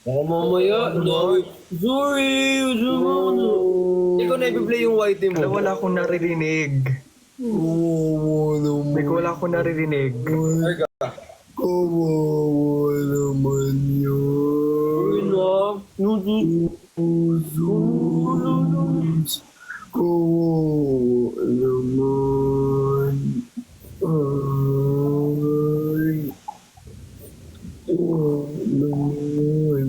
Baka mamaya, no. Sorry, ikaw na i-play yung whitey mo. Alam, wala akong naririnig. Kawawa Like, naman. wala akong naririnig. Kawawa naman Uy, yun. no. Kawawa naman. Ay. Kawawa naman.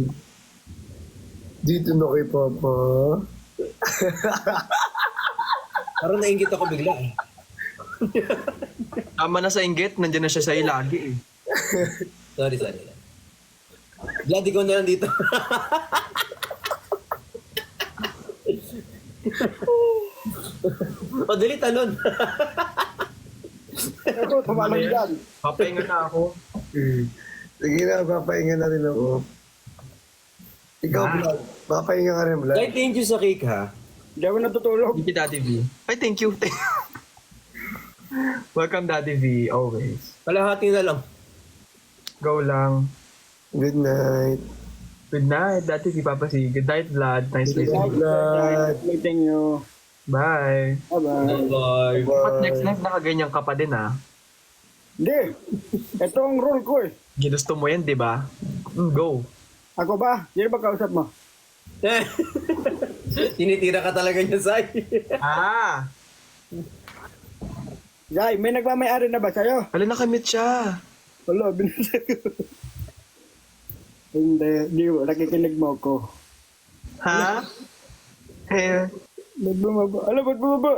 Dito na kay Papa. Parang nainggit ako bigla eh. Tama na sa inggit, nandiyan na siya sa'yo lagi eh. Sorry. Glad ikaw na lang dito. O, dali talon. Ito, tumalang dyan. Papahinga na ako. Sige na, papahinga na rin ako. Ikaw, Vlad. Papahinga ka rin, Vlad. Guys, thank you sa cake ha. Hindi ako natutulog. Thank you, Daddy V. Ay, thank you. Welcome, Daddy V, always. Kalahati na lang. Go lang. Good night. Good night, Daddy V, Papa C. Good night, Vlad. Nice meeting you. Vlad. Meeting you. Bye. Bye-bye. Bye. Dapat next life nakaganyan ka pa din ah. Hindi. Ito ang rule ko eh. Ginusto mo yan, di ba? Go. Ako ba? Sino ba kausap mo? Tinitira ka talaga niya, Sai. Ah! Jai, may nagmamayari na ba sa'yo? Wala nakamit siya. Wala, binasa ko. Hindi, nakikinig mo ko. Ha? Eh, Ba't bumaba? Alam, ba't bumaba?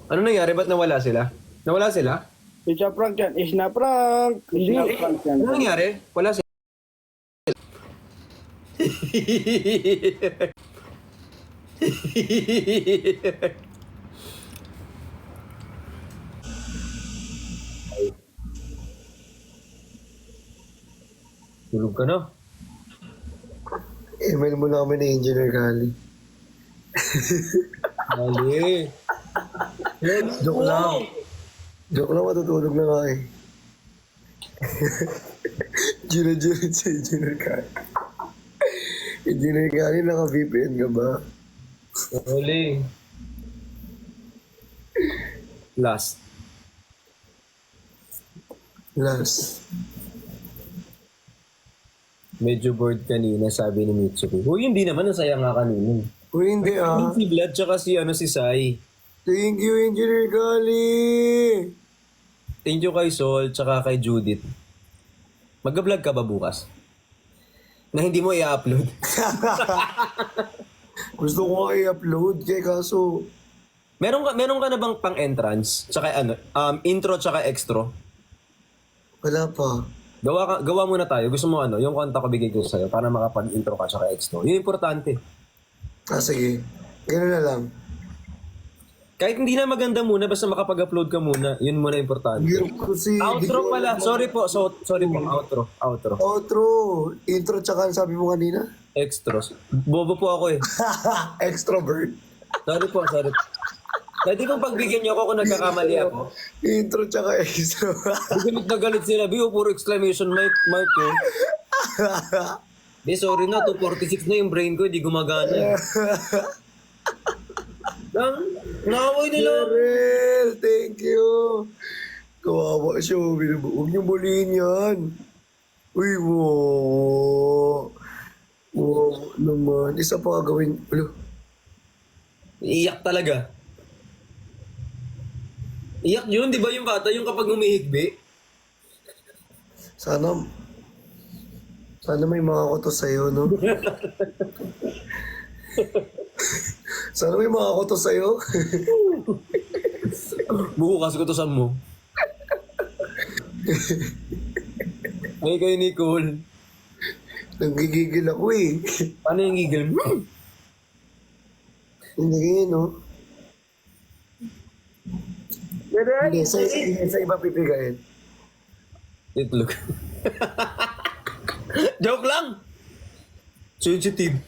Ano nangyari? Ba't nawala sila? Nawala sila? It's a prank yan. It's na prank. It's na prank yan. Ano nangyari? Wala sila. Tulog ka na. Email mo na kami ni Engineer Kali. Mali. Joke lang. Joke lang, matutulog na nga eh. Gina-gina sa Engineer Kali. Engineer Kali, naka-VPN ka ba? Mali. Last. Last. Medyo bored kanina, sabi ni Mitsuki. Uy, hindi naman. Nasaya nga kanina. Uy, hindi ah. Si Vlad tsaka si Sai. Thank you, Engineer Kali. Thank you kay Sol tsaka kay Judith. Mag-vlog ka ba bukas? Na hindi mo i-upload. Gusto ko nga i-upload kaya kaso meron ka na bang pang-entrance? Tsaka intro tsaka extra? wala pa. Gawa muna tayo. Gusto mo yung kanta ko bigay ko sa'yo para makapag-intro ka tsaka extra. Yun importante. Ah, sige. Ganun na lang. Kahit hindi na maganda muna, basta makapag-upload ka muna. Yun muna importante. Hirap ko si... Outro pala. Sorry po. Sorry po. Outro. Outro. Intro tsaka sabi mo kanina? Extras. Bobo po ako eh. Extrovert. Sorry po. Pwede pong pagbigyan niyo ako kung nagkakamali ako. Intro tsaka extro. Galit na galit sila. Biyo, puro exclamation mark ko. Di, sorry na. 246 na yung brain ko. Di gumagana. Nakaway nila. Cheryl, thank you. Kawawa siya. Huwag niyong bulihin yan. Uy, wow. Wow naman. Isa pa gawin. Ano? Iyak talaga. Iyak yun, di ba yung bata? Yung kapag umihigbi? Sana may mga kuto sa'yo, no? Sana may mga kuto sa'yo. Bukas ko to sa mo. Ay, kayo Nicole. Nanggigigil ako eh. Paano yung gigil? Hindi ganyan, no? Hindi, sa iba pipigain. Itlog. Joke lang! Sensitive.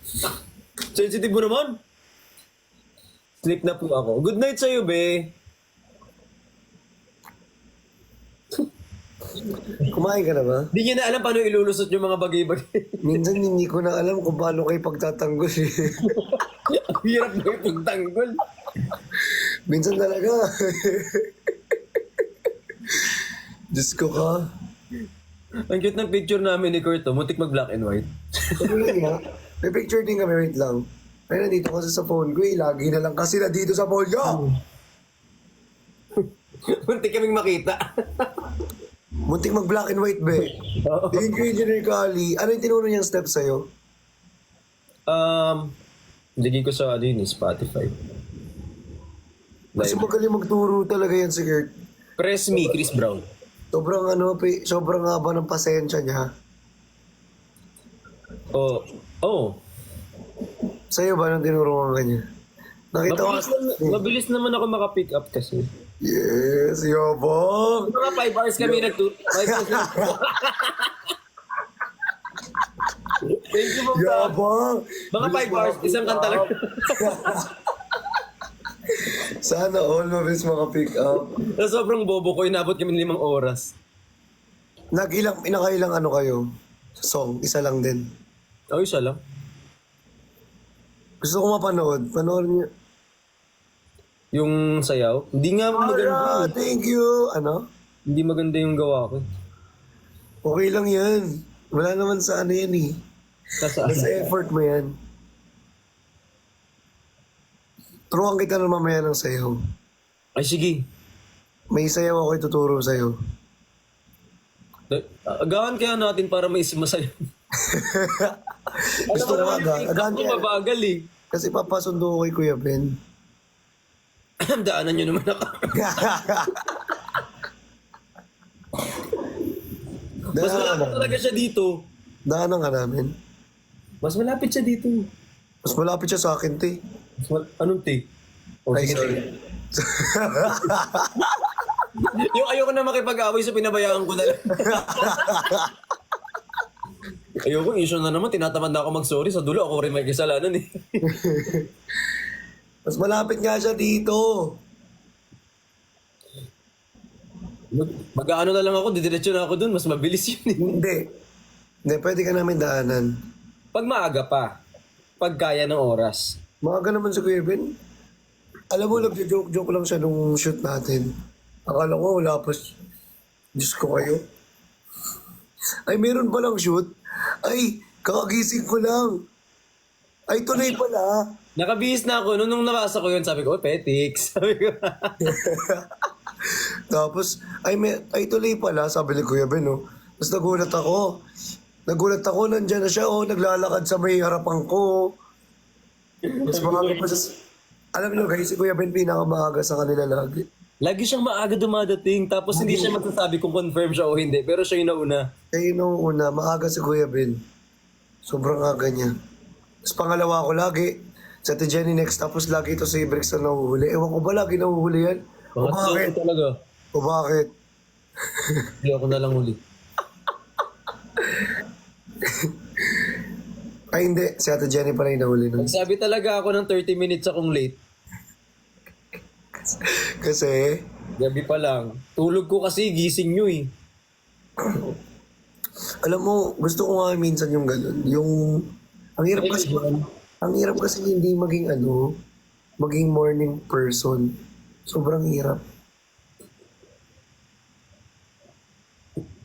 Sensitive mo naman. Sleep na po ako. Good night sa'yo, be. Kumain ka na ba? Di niya na alam paano ilulusot yung mga bagay-bagay. Minsan hindi ko na alam kung paano kayo pagtatanggol eh. Ang hirap na itong tanggol. Minsan talaga. Diyos ko ka. Ang cute ng picture namin ni Kurt, oh. Muntik mag black and white. Ano yun nga? May picture din kami, wait lang. Ay, nandito kasi sa phone ko eh. Lagi na lang kasi na dito sa phone ko. Muntik kaming makita. Muntik mag black and white, be. Oo. Thank you, Engineer Kali. Ano yung tinuro niyang steps sa'yo? Lagay ko sa ano yun, Spotify. Kasi magaling magturo talaga yan si Kurt. Press Me, Chris Brown. Sobrang sobrang haba ng pasensya niya. Oh. Sa'yo ba nang tinuruan ka niya? Nakita ko. Mabilis naman ako maka-pick up kasi. Yes, yabang. Mga 5 hours kami Thank you, Mom. Yabang. Mga 5 hours, isang kanta lang. Sana all mabilis maka-pick up. Na sobrang bobo ko, inabot kami ng 5 oras. Pinakailang ano kayo? Song, isa lang din. Isa lang. Gusto ko mapanood. Panoorin niyo. Yung sayaw, hindi nga maganda. Thank you. Ano? Hindi maganda yung gawa ko. Okay lang yan. Wala naman sa ano yan eh. Sa Basta effort mo yan. Turuan kita na mamaya ng sayaw. Ay, sige. May sayaw ako ituturo sa'yo. Agahan kaya natin para may masaya. Gusto ko aga. Agahan Ako kaya. mabagal eh. Kasi papasundo ko kay Kuya Ben. Daanan nyo naman ako. Mas malapit talaga siya dito. Daanan ka namin. Mas malapit siya dito. Mas malapit siya sa akin, te. Anong take? Oh, Ay, sige. sorry. Yung ayoko na makipag-away sa pinabayaan ko na lang. Ayoko, issue na naman. Tinatamad na ako mag-sorry. Sa dulo, ako rin may kasalanan eh. Mas malapit nga siya dito. Mag-ano na lang ako, didiretso na ako dun. Mas mabilis yun eh. Hindi, pwede ka namin daanan. Pag maaga pa, pag kaya ng oras. Maaga naman si Kuya Ben. Alam mo, nagjo-joke lang siya nung shoot natin. Akala ko wala pa. Diyos ko kayo. Ay, meron palang shoot. Ay, kakagising ko lang. Ay, tuloy pala. Nakabihis na ako. Nung nabasa ko yun, sabi ko, petiks. Sabi ko, Tapos, ay tuloy pala, sabi ni Kuya Ben, no? Tapos nagulat ako, nandyan na siya, naglalakad sa may harapan ko. Tapos maaga pa siya. Alam niyo guys, si Kuya Ben pinakamaaga sa kanila lagi. lagi siyang maaga dumadating. Tapos hindi siya magsasabi kung confirm siya o hindi. Pero siya yung nauna. Kaya nung una, maaga si Kuya Ben. Sobrang aga niya. Tapos pangalawa ko lagi, sa Ate Jenny next, tapos lagi ito si Brix na nahuhuli. Ewan ko ba lagi nahuhuli yan? O bakit? Talaga. O bakit? Hindi ako na lang huli. Ay hindi, si Ate Jenny pala yung nahuli nun. Nagsabi talaga ako ng 30 minutes akong late. Kasi, Gabi pa lang. Tulog ko kasi, gising nyo eh. alam mo, gusto ko nga minsan yung ganun. Yung, ang hirap kasi hindi maging maging morning person. Sobrang hirap.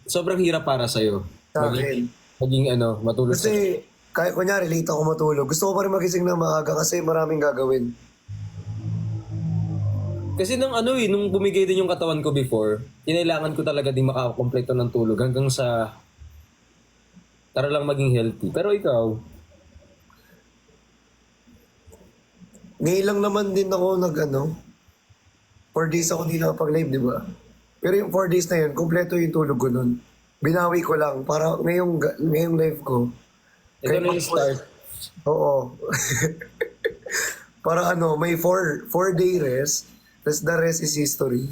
Sobrang hirap para sa'yo. Sa akin. Maging matulog sa... Kasi, kahit kunyari, late ako matulog. Gusto ko pa rin magising ng maaga kasi maraming gagawin. Kasi nung bumigay din yung katawan ko before, kinailangan ko talaga din makakompleto ng tulog hanggang sa para lang maging healthy. Pero ikaw, Ngayon lang naman din ako 4 days ako hindi nakapag-live, di ba? Pero yung 4 days na yun, kompleto yung tulog ko nun. Binawi ko lang para ngayong live ko. ito na yung start. Oo. Para may 4-day rest, tapos the rest is history.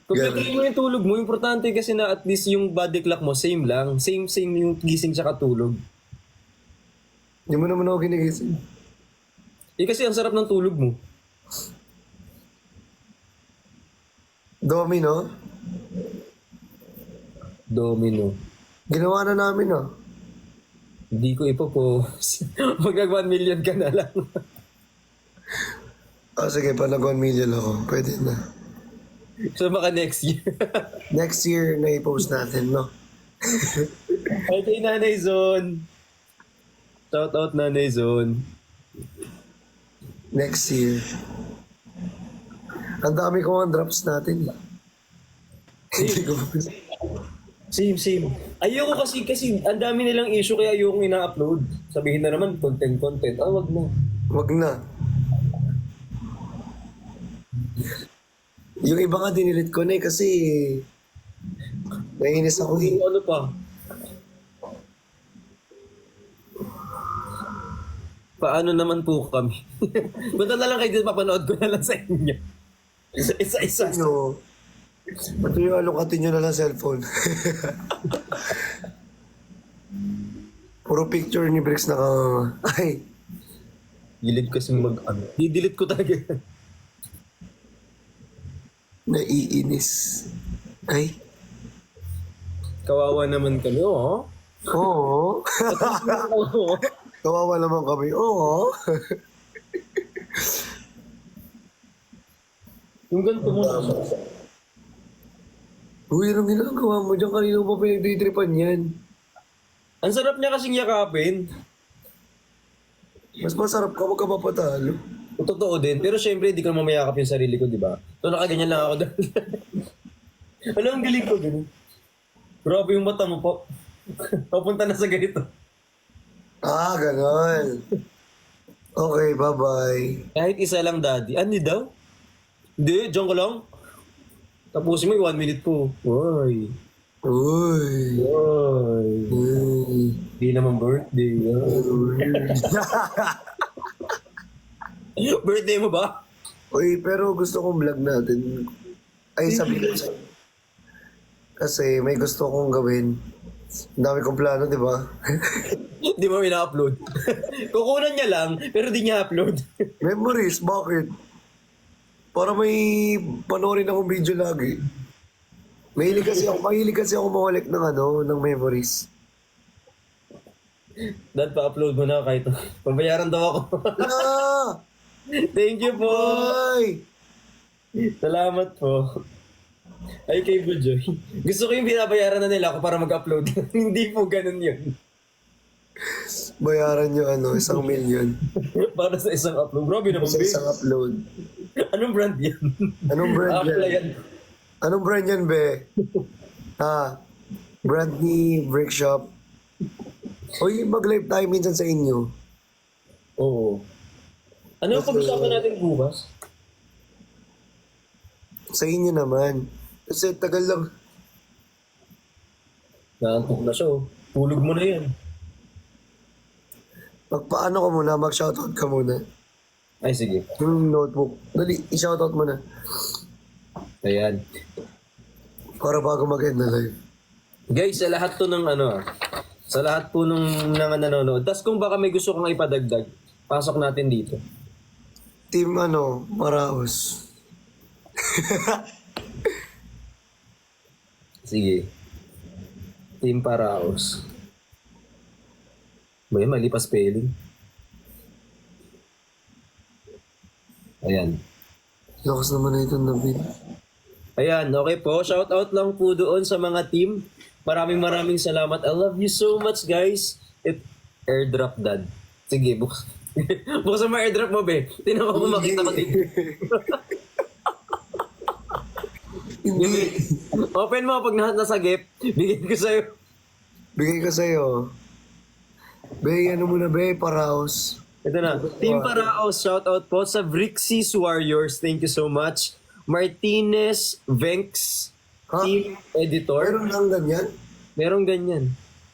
Kompleto mo yung tulog mo. Importante kasi na at least yung body clock mo, same lang. Same yung gising sa katulog. Hindi mo naman ako ginigising. Kasi ang sarap ng tulog mo. Domino? Domino. Ginawa na namin ah. Hindi ko ipopost. Mag 1 million ka na lang. Sige, pag nag 1 million ako, pwede na. So baka next year. Next year na i-post natin, no? Ay, kay Nanay Zone. Shout out Nanay Zone. Next year. Ang dami ko ang drops natin. Hindi ko. Same. Ayoko kasi ang dami nilang issue kaya ayoko ina-upload. Sabihin na naman, content. Wag na. Wag na. Yung iba nga dinilit ko na kasi naiinis ako eh. Ano pa? Paano naman po kami? Punta na lang kayo dito, papanood ko na lang sa inyo. Isa-isa. Ano? Pati yung alukatin nyo na lang cellphone. Puro picture ni Bricks naka... Ay, Gilid kasi Di-delete ko talaga. naiinis. Ay, Kawawa naman kami, oo. oo. Oo. Kawawa naman kami. Oo. Yung ganito mo na. Uy, anong ginagawa mo dyan? Kanina mo pa pinagtitripan yan. Ang sarap niya kasing yakapin. Mas masarap ka, wag ka papatalo. Totoo din. Pero syempre, di ko mamayakap yung sarili ko, di ba? So, nakaganyan lang ako doon. Ano ang galing ko ganun? Grabe yung mata mo po. Papunta na sa ganito. Ah, ganon. Okay, bye-bye. Kahit isa lang, daddy. Ano daw? Hindi, diyan ko lang. Tapusin mo yung 1 minute po. Uy. Uy. Uy. Uy. Di naman birthday. Birthday mo ba? Uy, pero gusto kong vlog natin. Ay, sabi ko sa'yo. Kasi may gusto kong gawin. Ang dami kong plano, di ba? Di mo ina-upload. Kukunan niya lang, pero di niya upload. Memories, bakit? Para may panoorin akong video lagi. Mahilig kasi ako mawalik ng ng memories. Dad, pa-upload mo na kahit pabayaran daw ako. Ah! Thank you po. Bye! Salamat po. Ay, kay Bujoy. Gusto ko yung binabayaran na nila ako para mag-upload. Hindi po ganun yun. Bayaran nyo 1 million. Para sa isang upload. Grabe naman, Sa babe. isang upload. Anong brand yan? Anong brand Apply yan? yan. Anong brand yan, be? Ha? Brand ni Brick Shop. Uy, mag-live tayo minsan sa inyo. Oo. Ano ang pag-usapan natin bukas? Sa inyo naman. Kasi tagal lang. Naantok na siya, oh. Tulog mo na yan. Magpaano ka muna, mag-shoutout ka muna. Ay, sige. Yung notebook. Dali, i-shoutout mo na. Ayan. Para bago mag-end na live. Guys, sa lahat to ng sa lahat po nung mga nanonood. Tapos kung baka may gusto kong ipadagdag, pasok natin dito. Team Maraos. Sige. Team Paraos. May mali pa spelling. Ayan. Lakas naman na itong David. Ayan, okay po. Shout out lang po doon sa mga team. Maraming salamat. I love you so much, guys. Airdrop, Dad. Sige, buksan mo airdrop mo, be. Tinan mo kung makita ko dito. Hindi. Open mo pag nasagip. Bigyan ko sa'yo. Bigay ko sa'yo. Be, ano muna be, Paraos. Ito na. Team Paraos, shout out po sa Vrixis Warriors. Thank you so much. Martinez Venks, Ha? team editor. Meron lang ganyan? Merong ganyan.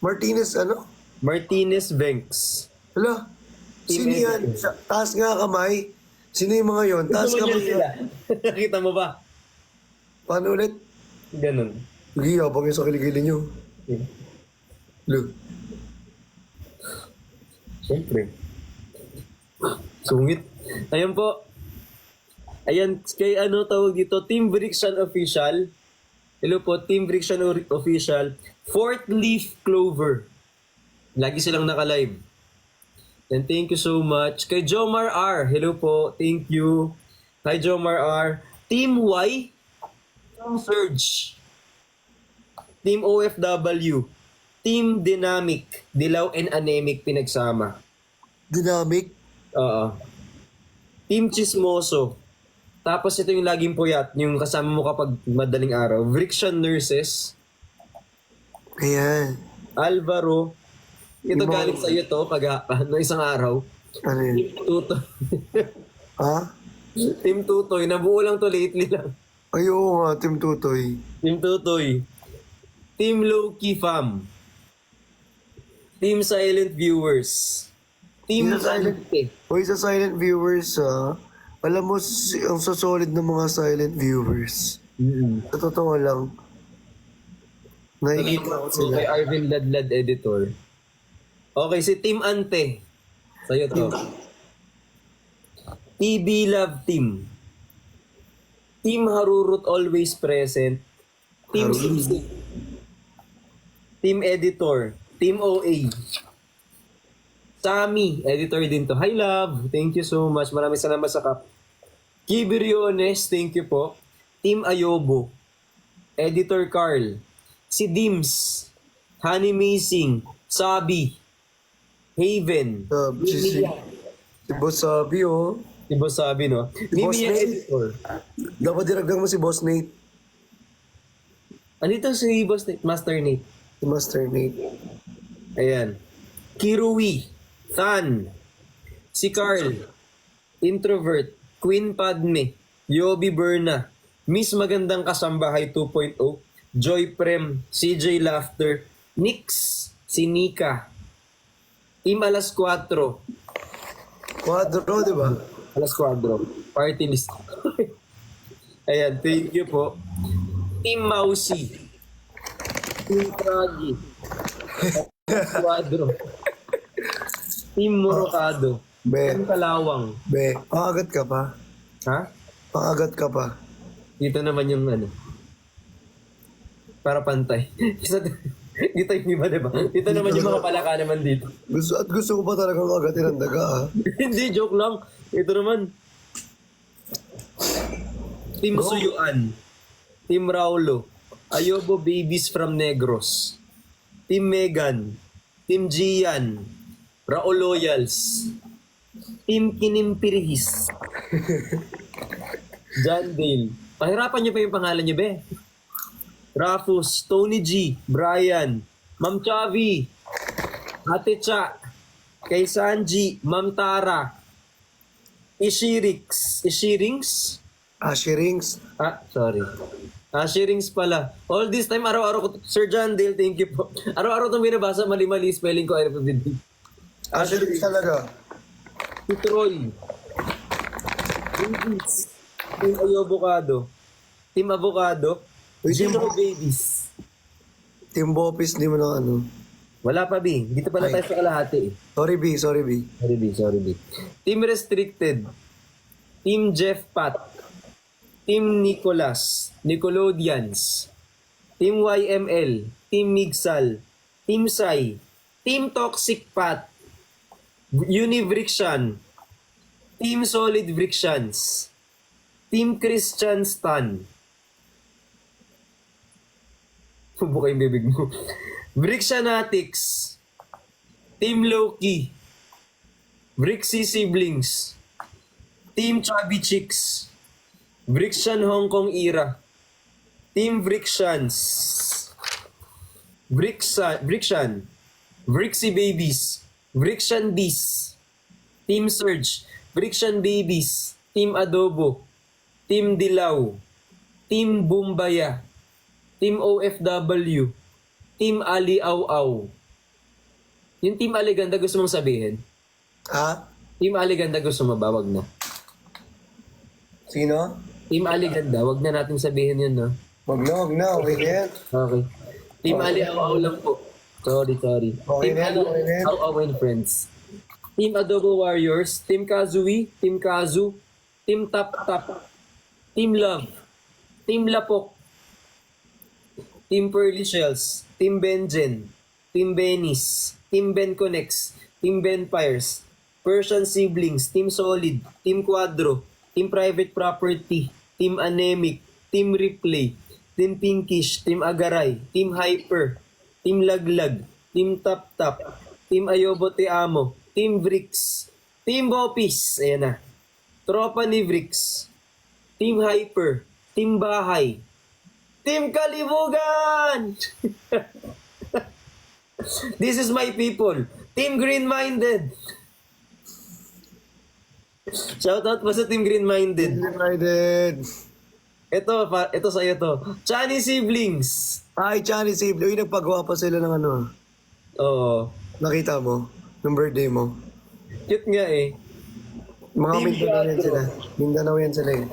Martinez, ano? Martinez Venks. Hala, Team sino editor. yan? Taas nga kamay. Sino yung mga yon? Taas Gusto mo kamay. niyan sila. Nakita mo ba? Paano ulit? Ganun. Sige, habang yung sa kiligili nyo. Look. Siyempre. Sungit. Ayan po. Ayan, kay tawag dito, Team Brixan Official. Hello po, Team Friction Official. Fourth Leaf Clover. Lagi silang naka-live. And thank you so much. Kay Jomar R. Hello po. Thank you. Hi Jomar R. Team Y. Team Surge. Team OFW. Team Dynamic. Dilaw and Anemic pinagsama. Dynamic. Team Chismoso. Tapos ito yung laging puyat, yung kasama mo kapag madaling araw. Friction Nurses. Ayan. Alvaro. Ito galing sa iyo to pag no isang araw. Ano yun? Team Tutoy. Ha? Team Tutoy. Nabuo lang to lately lang. Ay, oo nga, Team Tutoy. Team Tutoy. Team Low-Key Fam. Team Silent Viewers. Team Team Silent- Ante. Hoy, sa silent viewers, alam mo, ang sasolid ng mga silent viewers. Sa totoo lang, nakikita ko sila. Kay Arvin Ladlad Editor. Okay, si Team Ante. Sa'yo to. TB Love Team. Team Harurut Always Present. Team Harurut. Sisig. Team Editor. Team OA. Sami, editor din to. Hi love, thank you so much. Maraming salamat sa kap. Kibiriones, thank you po. Team Ayobo. Editor Carl. Si Dims. Honey Mazing. Sabi. Haven. Si Boss Sabi, oh. Si Boss Sabi, no? Boss Mimi Nate. editor. Dapat diragdag mo si Boss Nate. Ano ito si Boss Nate? Master Nate. Si Master Nate. Ayan. Kirui. Than. Si Carl. Introvert. Queen Padme. Yobi Berna. Miss Magandang Kasambahay 2.0. Joy Prem. CJ Laughter. Nix. Si Nika. Team Alas 4. Quadro, di ba? Alas 4. Party list. Ayan, thank you po. Team Mausi. Team Froggy. Quadro. Team Morocado. Be, Team Kalawang. be, pangagat ka pa. Ha? Pangagat ka pa. Dito naman yung ano. Para pantay. Dito yung iba, diba? Dito naman yung mga palaka naman dito. Gusto ko pa talagang agatin ang daga, ha? Hindi, joke lang. Ito naman. Team Go. Suyuan. Team Raulo. Ayobo Babies from Negros. Team Megan. Team Gian. Raul Loyals. Team Kinimpirihis. John Dale. Pahirapan niyo pa yung pangalan niyo, be. Rafus, Tony G, Brian, Ma'am Chavi, Ate Cha, kay Sanji, Ma'am Tara, Ishirings? Ashirings. Sorry. Shirings pala. All this time, araw-araw ko, Sir John Dale, thank you po. Araw-araw itong binabasa, mali-mali spelling ko, everyday. Ashirings talaga. Si Troy. Babies. Team Ayobocado. Team Avocado. Uy, Gino Babies. Team Bopis, di mo na ano. Wala pa, B. Dito pala tayo sa kalahati eh. Sorry, B. Sorry, B. Sorry, B. Team Restricted. Team Jeff Pat. Team Nicolas. Nickelodeons. Team YML. Team Migsal. Team Sai. Team Toxic Pat. Univriction. Team Solid Vrictions. Team Christian Stan. Buka yung bibig mo. Vrictionatics. Team Loki. Vrixie Siblings. Team Chubby Chicks. Vrixian Hong Kong Era. Team Vrixians. Vrixian. Vrixie Babies. Vrixian Bees. Team Surge. Vrixian Babies. Team Adobo. Team Dilaw. Team Bumbaya. Team OFW. Team Ali Au Au. Yung Team Aliganda gusto mong sabihin? Ha? Team Aliganda gusto mo ba? Wag na. Sino? Team Aliganda, wag na natin sabihin yun, no? Wag na. Okay na yan. Okay. Team Ali Au Au lang po. Sorry. Okay Team na yan, Ali okay na yan. Au Au and Friends. Team Adobo Warriors. Team Kazui. Team Kazu. Team Tap Tap. Team Love. Team Lapok. Team Pearly Shells, Team Benjen, Team Benis, Team Ben Connects, Team Benfires, Persian Siblings, Team Solid, Team Quadro, Team Private Property, Team Anemic, Team Replay, Team Pinkish, Team Agaray, Team Hyper, Team Laglag, Team Tap Tap, Team Ayobo Te Amo, Team Vrix, Team Bopis, ayan na, Tropa ni Vrix, Team Hyper, Team Bahay, Team Kalibugan! This is my people. Team Green Minded. Shoutout po sa Team Green Minded. United. Ito sa iyo to. Chani Siblings. Ay, Chinese Save. Uy, nagpagawa pa sila ng ano. Oo. Nakita mo? Ng birthday mo. Cute nga eh. Mga Team Mindanao yan Quadro. sila. Mindanao yan sila eh.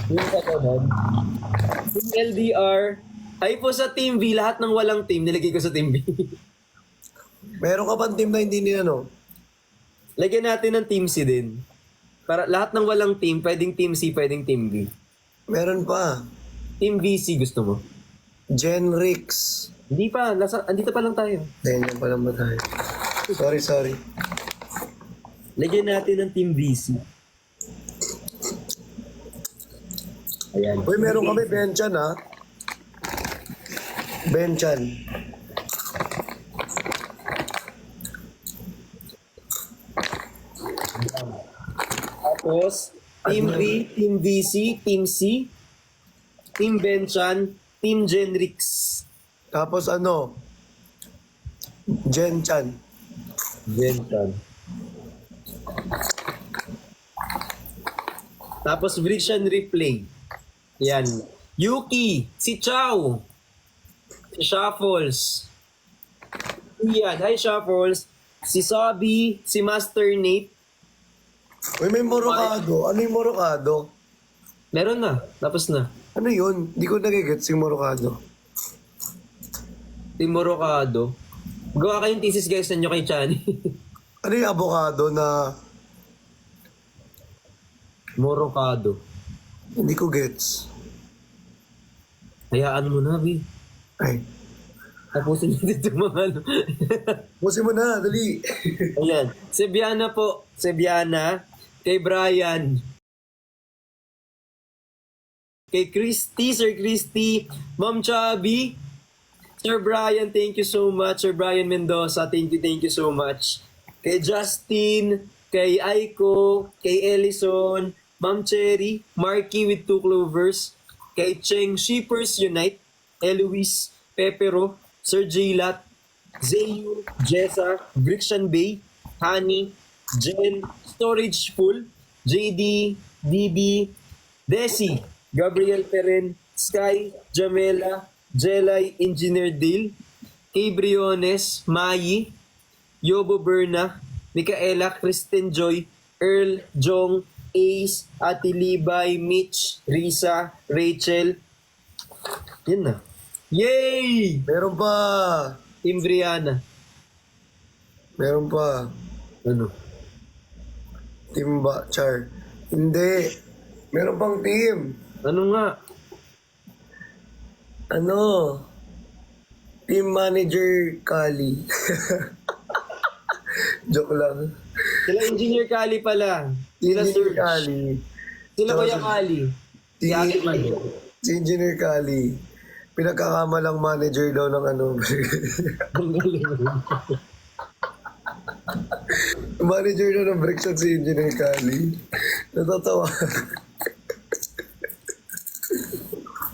Yung katawan. Team LDR. Ay po sa Team V. Lahat ng walang team, nilagay ko sa Team V. Meron ka pang team na hindi nila, no? Lagyan natin ng Team C din. Para lahat ng walang team, pwedeng Team C, pwedeng Team V. Meron pa. Team VC gusto mo? Genrix. Hindi pa. Andito pa lang tayo. Dahil yan pala ba tayo? Sorry. Lagyan natin ng Team VC. Ayan. Uy, meron kami Benchan, ha? Benchan. Tapos, Team V, Team VC, Team C, Team Benchan, Team Genrix. Tapos ano? Genchan. Benchan. Tapos, Vrixan Replay. Yan. Yuki, si Chow, si Shuffles. Yan. Hi, Shuffles. Si Sabi, si Master Nate. Uy, may Morocado. Ano yung Morocado? Meron na. Tapos na. Ano yun? Di ko nagigets yung Morocado. Team Morocado. Gawa kayong thesis guys nanyo kay Chani. Ano yung avocado na Morocado. hindi ko gets? Hayaan mo na, Bi. Ay. Tapusin natin itong mga ano. Pusin mo na, dali. Ayan. Si Biana po. Si Biana. Kay Brian. Kay Christy, Sir Christy. Ma'am Chubby. Sir Brian, thank you so much. Sir Brian Mendoza, thank you so much. Kay Justin. Kay Aiko. Kay Ellison. Ma'am Cherry. Marky with 2 clovers. Kay Cheng Shippers Unite. Eloise. Pepero. Sir J-Lat. Zayu. Jessa. Brixan Bay. Honey. Jen. Storage Full. JD. DB. Desi. Gabriel Peren. Sky. Jamela. Jelay. Engineer Dale. Kay Briones. Mayi. Yobo Berna. Micaela. Kristen Joy. Earl. Jong. Ace. Ate Libay. Mitch. Risa. Rachel. Yan na. Yay! Meron pa. Team Brianna. Meron pa. Ano? Timba, Char. Hindi. Meron pang team. Ano nga? Ano? Team Manager Kali. Joke lang. Sila Engineer Kali pala. Sila Engineer Surge. Kali. Sila Kuya Kali. Si Ate Mali. Si Engineer Kali. Pinagkakamalang manager daw ng ano. Ang galing. Manager daw ng Brixon si Engineer Kali. Natatawa.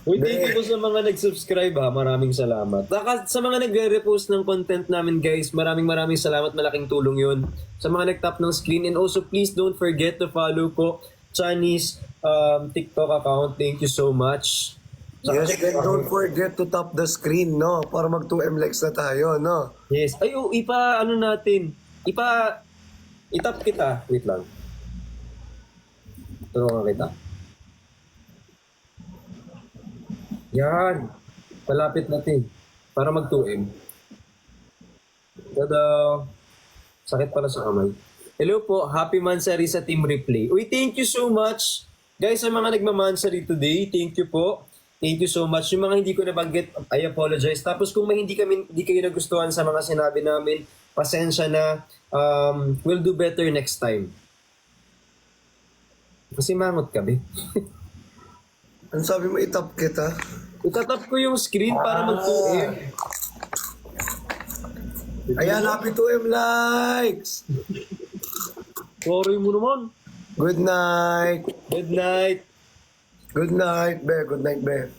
Uy, thank you po sa mga nag-subscribe ha. Maraming salamat. Saka sa mga nagre-repost ng content namin guys, maraming salamat. Malaking tulong yun. Sa mga nag-tap ng screen. And also please don't forget to follow po Chinese TikTok account. Thank you so much. Yes, and don't forget to tap the screen, no? Para mag 2M likes na tayo, no? Yes. Ay, ano natin. Itap kita. Wait lang. Tulungan kita. Yan. Palapit natin. Para mag 2M. Tada. Sakit pala sa kamay. Hello po. Happy Mansari sa Team Replay. Uy, thank you so much. Guys, sa mga nagmamansari today, thank you po. Thank you so much. Yung mga hindi ko nabanggit, I apologize. Tapos kung may hindi kayo nagustuhan sa mga sinabi namin, pasensya na. We'll do better next time. Kasi mangot ka, be. Ang sabi mo, itap kita? Itatap ko yung screen para mag-2M. Ayan, happy 2M likes! Sorry mo naman. Good night! Good night. Good night, be. Good night, be.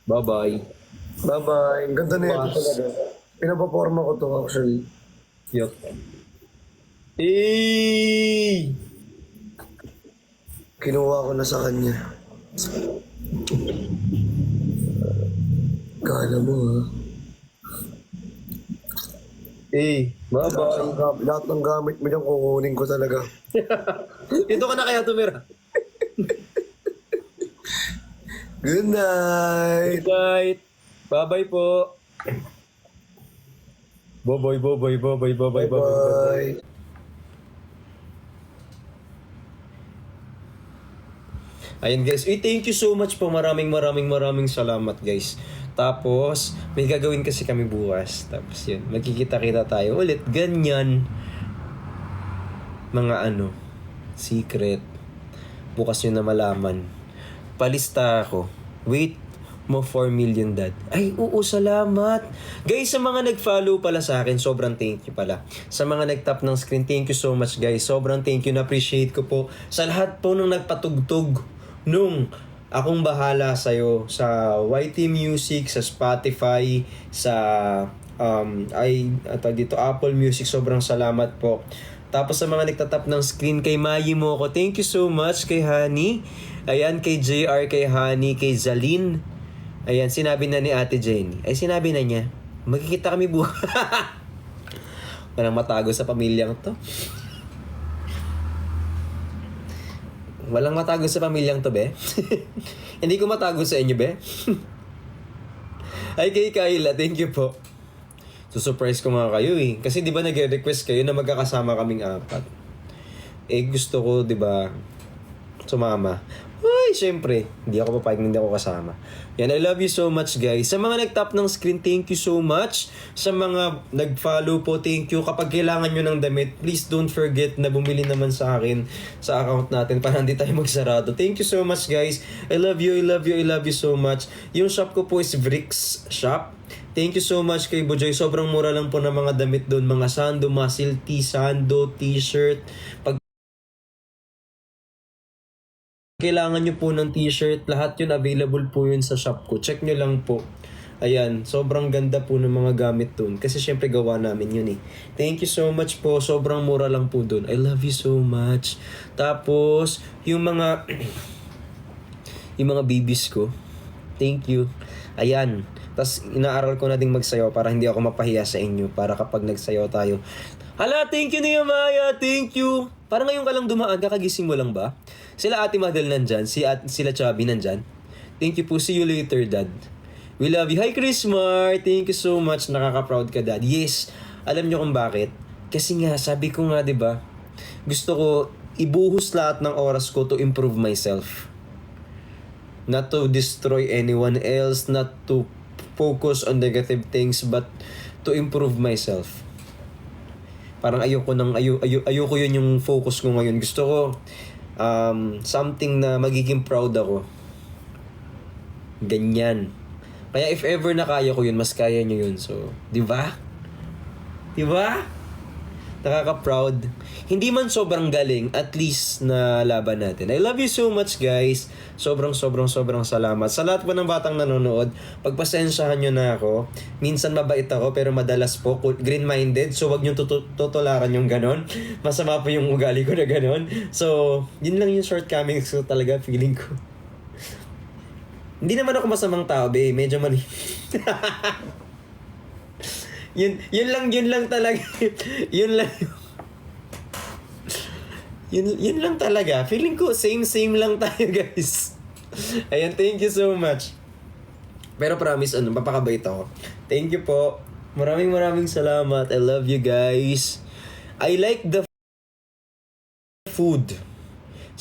Bye-bye. Bye-bye. Ang ganda na ito Wow. talaga. Pinapaporma ko to actually. Yup. Hey! Kinuha ko na sa kanya. Kala mo ha. Hey, bye-bye. Lahat ng gamit mo dyan kukunin ko talaga. Ito ka na kaya tumira. Good night! Good night. Bye-bye po. Bye-bye, bye-bye, bye-bye, bye-bye, bye-bye. Bye! Ayun guys, thank you so much po. Maraming salamat guys. Tapos, may gagawin kasi kami bukas. Tapos yun, magkikita-kita tayo ulit. Ganyan. Mga secret. Bukas yun na malaman. Palista ako. Wait mo 4 million dad. Ay, oo, salamat. Guys, sa mga nag-follow pala sa akin, sobrang thank you pala. Sa mga nag-tap ng screen, thank you so much guys. Sobrang thank you, na-appreciate ko po. Sa lahat po nung nagpatugtog nung akong bahala sa'yo sa YT Music, sa Spotify, sa dito Apple Music, sobrang salamat po. Tapos sa mga nagtatap ng screen, kay Mayi mo ako, thank you so much. Kay Honey, ayan, kay JR, kay Honey, kay Zalin, ayan, sinabi na ni Ate Jenny. Ay, sinabi na niya, magkikita kami bukas. Walang matago sa pamilyang to. Walang matago sa pamilyang to, be. Hindi ko matago sa inyo, be. Ay, kay Kayla, thank you po. Surprise ko nga kayo eh. Kasi di ba nag-request kayo na magkakasama kaming 4. Eh gusto ko, di ba, sumama. Uy, syempre, hindi ako papayag na hindi ako kasama. Yan, I love you so much guys. Sa mga nag-tap ng screen, thank you so much. Sa mga nag-follow po, thank you. Kapag kailangan nyo ng damit, please don't forget na bumili naman sa akin sa account natin para hindi tayo magsarado. Thank you so much guys. I love you, I love you, I love you so much. Yung shop ko po is Vrix Shop. Thank you so much kay Bujoy. Sobrang mura lang po ng mga damit doon. Mga sando, muscle tee, sando, t-shirt. Pag kailangan nyo po ng t-shirt, lahat yun available po yun sa shop ko. Check nyo lang po. Ayan, sobrang ganda po ng mga gamit doon. Kasi syempre gawa namin yun eh. Thank you so much po. Sobrang mura lang po doon. I love you so much. Tapos, yung mga babies ko, thank you. Ayan. Tapos inaaral ko na ding magsayaw para hindi ako mapahiya sa inyo. Para kapag nagsayaw tayo, hala, thank you Nehemiah, thank you. Parang ngayon ka lang dumaan, kakagising mo lang ba? Sila Ate Madel nandyan, sila Chubby nandyan. Thank you po, see you later dad. We love you. Hi Chris Mar, thank you so much, nakaka-proud ka dad. Yes, alam nyo kung bakit? Kasi nga, sabi ko nga diba, gusto ko ibuhos lahat ng oras ko to improve myself. Not to destroy anyone else, not to focus on negative things, but to improve myself. Parang ayoko yun yung focus ko ngayon. Gusto ko something na magiging proud ako. Ganyan. Kaya if ever na kaya ko yun, mas kaya nyo yun. So, di ba? Di ba? Nakaka-proud. Hindi man sobrang galing, at least na laban natin. I love you so much guys. Sobrang salamat. Sa lahat po ng batang nanonood, pagpasensyahan nyo na ako. Minsan mabait ako, pero madalas po green-minded. So wag nyo tutularan yung ganon. Masama po yung ugali ko na ganon. So, yun lang yung shortcomings ko talaga, feeling ko. Hindi naman ako masamang tao, be. Medyo mali. Yun lang talaga. Yun lang talaga. Feeling ko same lang tayo, guys. Ayan, thank you so much. Pero promise, mapakabait ako. Thank you po. Maraming salamat. I love you guys. I like the food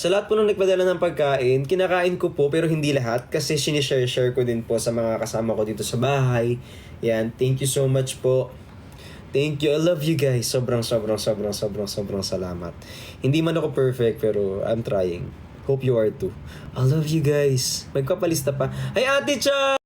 Sa lahat po ng nagpadala ng pagkain, kinakain ko po pero hindi lahat kasi sinishare-share ko din po sa mga kasama ko dito sa bahay. Yan, thank you so much po. Thank you. I love you guys. Sobrang salamat. Hindi man ako perfect pero I'm trying. Hope you are too. I love you guys. Magpapalista pa. Ay, Ate Cha!